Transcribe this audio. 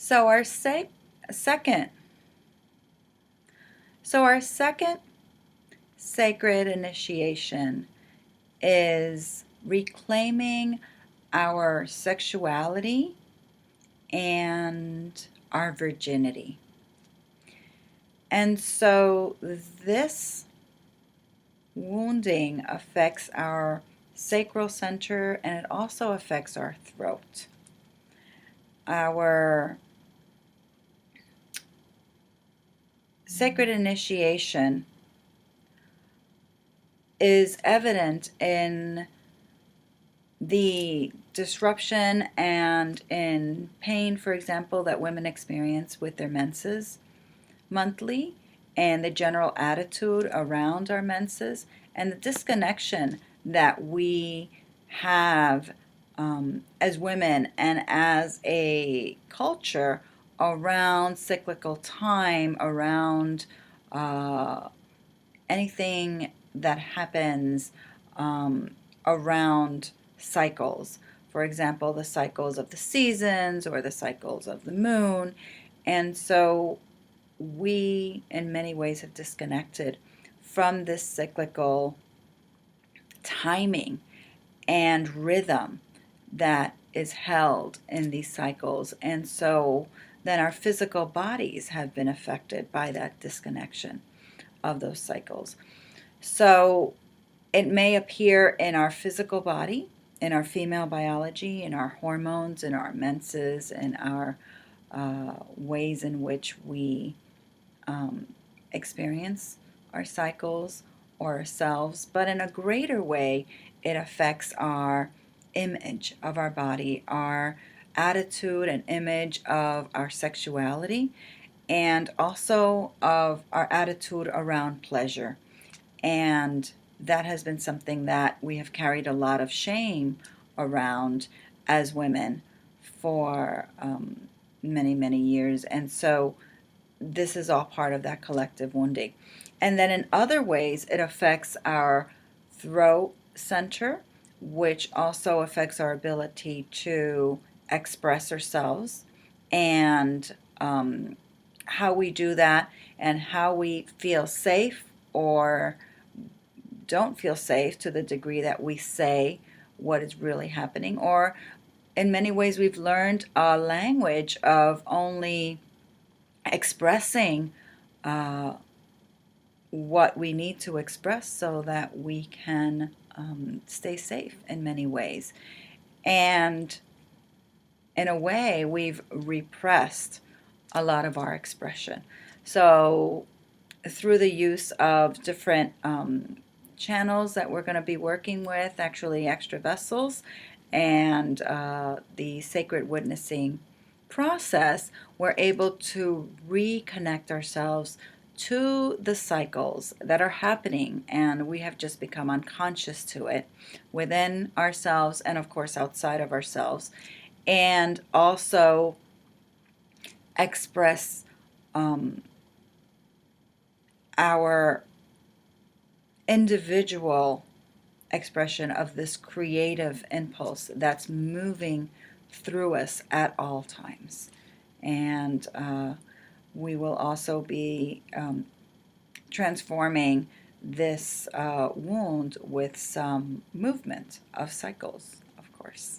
So our second, our second sacred initiation is reclaiming our sexuality and our virginity. And so this wounding affects our sacral center, and it also affects our throat. Our sacred initiation is evident in the disruption and in pain, for example, that women experience with their menses monthly, and the general attitude around our menses, and the disconnection that we have as women and as a culture around cyclical time, around anything that happens around cycles. For example, the cycles of the seasons or the cycles of the moon. And so we, in many ways, have disconnected from this cyclical timing and rhythm that is held in these cycles. And so then our physical bodies have been affected by that disconnection of those cycles. So it may appear in our physical body, in our female biology, in our hormones, in our menses, in our ways in which we experience our cycles or ourselves, but in a greater way, it affects our image of our body, our attitude and image of our sexuality, and also of our attitude around pleasure. And that has been something that we have carried a lot of shame around as women for many, many years. And so this is all part of that collective wounding. And then in other ways, it affects our throat center, which also affects our ability to express ourselves, and how we do that, and how we feel safe or don't feel safe to the degree that we say what is really happening. Or in many ways, we've learned a language of only expressing what we need to express so that we can stay safe in many ways. And in a way, we've repressed a lot of our expression. So through the use of different channels that we're going to be working with, actually extra vessels, and the sacred witnessing process, we're able to reconnect ourselves to the cycles that are happening, and we have just become unconscious to it within ourselves and, of course, outside of ourselves, and also express our individual expression of this creative impulse that's moving through us at all times. And we will also be transforming this wound with some movement of cycles, of course.